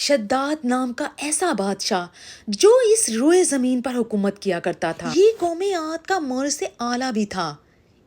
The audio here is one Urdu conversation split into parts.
شداد نام کا ایسا بادشاہ جو اس روئے زمین پر حکومت کیا کرتا تھا، یہ قوم عاد کا مرز سے اعلیٰ بھی تھا۔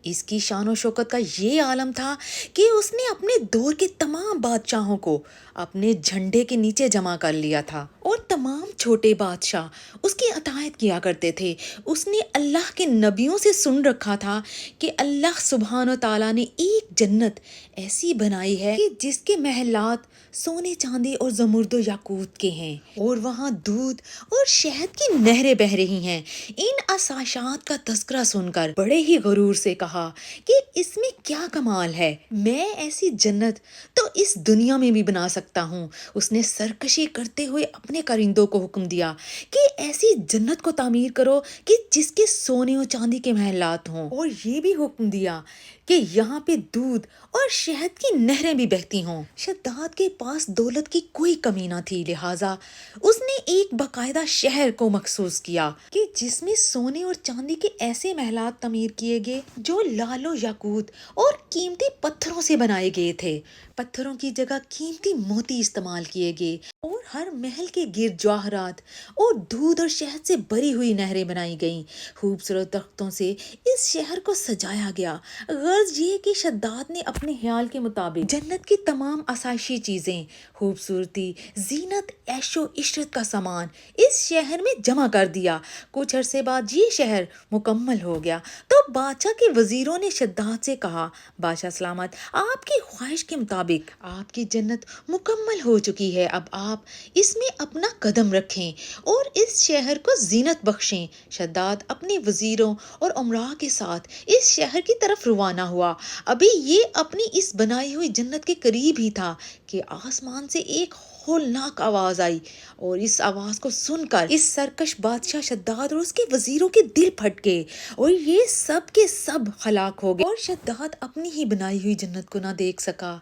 اس کی شان و شوکت کا یہ عالم تھا کہ اس نے اپنے دور کے تمام بادشاہوں کو اپنے جھنڈے کے نیچے جمع کر لیا تھا اور تمام چھوٹے بادشاہ اس کی اطاعت کیا کرتے تھے۔ اس نے اللہ کے نبیوں سے سن رکھا تھا کہ اللہ سبحانہ و تعالیٰ نے ایک جنت ایسی بنائی ہے کہ جس کے محلات سونے چاندی اور زمرد و یاقوت کے ہیں، اور وہاں دودھ اور شہد کی نہریں بہہ رہی ہیں۔ ان آسائشات کا تذکرہ سن کر بڑے ہی غرور سے کہا کہ اس میں کیا کمال ہے، میں ایسی جنت تو اس دنیا میں بھی بنا سکتا ہوں۔ اس نے سرکشی کرتے ہوئے اپنے کرندوں کو حکم دیا کہ ایسی جنت کو تعمیر کرو کہ جس کے سونے و چاندی کے محلات ہوں، اور یہ بھی حکم دیا کہ یہاں پہ دودھ اور شہد کی نہریں بھی بہتی ہوں۔ شداد کے پاس دولت کی کوئی کمی نہ تھی، لہٰذا اس نے ایک باقاعدہ شہر کو مخصوص کیا کہ جس میں سونے اور چاندی کے ایسے محلات تعمیر کیے گئے جو لال و یاقوت اور قیمتی پتھروں سے بنائے گئے تھے۔ پتھروں کی جگہ قیمتی موتی استعمال کیے گئے، اور ہر محل کے گرد جواہرات اور دودھ اور شہد سے بھری ہوئی نہریں بنائی گئیں۔ خوبصورت درختوں سے اس شہر کو سجایا گیا۔ غرض یہ کہ شداد نے اپنے خیال کے مطابق جنت کی تمام آسائشی چیزیں، خوبصورتی، زینت، عیش و عشرت کا سامان اس شہر میں جمع کر دیا۔ کچھ عرصے بعد یہ شہر مکمل ہو گیا تو بادشاہ کے وزیروں نے شداد سے کہا، بادشاہ سلامت، آپ کی خواہش کے مطابق آپ کی جنت مکمل ہو چکی ہے، اب آپ اس میں اپنا قدم رکھیں اور اس شہر کو زینت بخشیں۔ شداد اپنے وزیروں اور امراء کے ساتھ اس شہر کی طرف روانہ ہوا۔ ابھی یہ اپنی اس بنائی ہوئی جنت کے قریب ہی تھا کہ آسمان سے ایک ہولناک آواز آئی، اور اس آواز کو سن کر اس سرکش بادشاہ شداد اور اس کے وزیروں کے دل پھٹ گئے، اور یہ سب کے سب ہلاک ہو گئے، اور شداد اپنی ہی بنائی ہوئی جنت کو نہ دیکھ سکا۔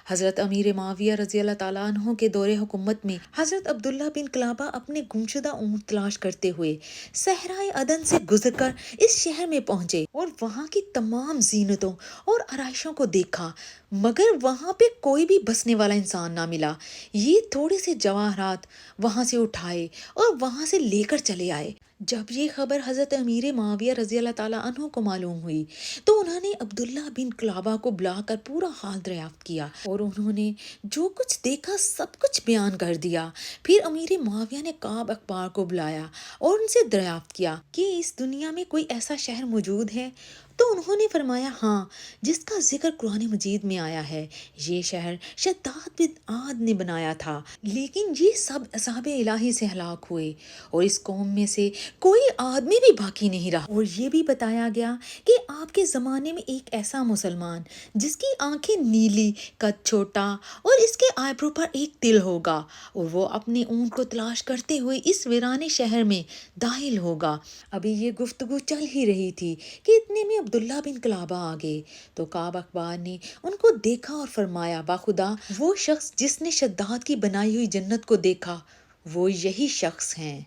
حضرت امیر معاویہ رضی اللہ تعالیٰ عنہ کے دور حکومت میں حضرت عبداللہ بن قلابہ اپنے گمشدہ اونٹ تلاش کرتے ہوئے صحرائے عدن سے گزر کر اس شہر میں پہنچے اور وہاں کی تمام زینتوں اور آرائشوں کو دیکھا، مگر وہاں پہ کوئی بھی بسنے والا انسان نہ ملا۔ یہ تھوڑے سے جواہرات وہاں سے اٹھائے اور وہاں سے لے کر چلے آئے۔ جب یہ خبر حضرت امیر معاویہ رضی اللہ تعالیٰ عنہ کو معلوم ہوئی تو انہوں نے عبداللہ بن قلابہ کو بلا کر پورا حال دریافت کیا، اور انہوں نے جو کچھ دیکھا سب کچھ بیان کر دیا۔ پھر امیر معاویہ نے کعب اخبار کو بلایا اور ان سے دریافت کیا کہ اس دنیا میں کوئی ایسا شہر موجود ہے؟ تو انہوں نے فرمایا، ہاں، جس کا ذکر قرآن مجید میں آیا ہے۔ یہ شہر شداد بن عاد نے بنایا تھا، لیکن یہ سب عذاب الہی سے ہلاک ہوئے، اور اس قوم میں سے کوئی آدمی بھی باقی نہیں رہا۔ اور یہ بھی بتایا گیا کہ آپ کے زمانے میں ایک ایسا مسلمان جس کی آنکھیں نیلی، قد چھوٹا، اور اس کے آئبرو پر ایک تل ہوگا، اور وہ اپنے اونٹ کو تلاش کرتے ہوئے اس ویرانے شہر میں داخل ہوگا۔ ابھی یہ گفتگو چل ہی رہی تھی کہ اتنے میں عبداللہ بن قلابہ آ گئے تو کعب اخبار نے ان کو دیکھا اور فرمایا، باخدا وہ شخص جس نے شداد کی بنائی ہوئی جنت کو دیکھا وہ یہی شخص ہیں۔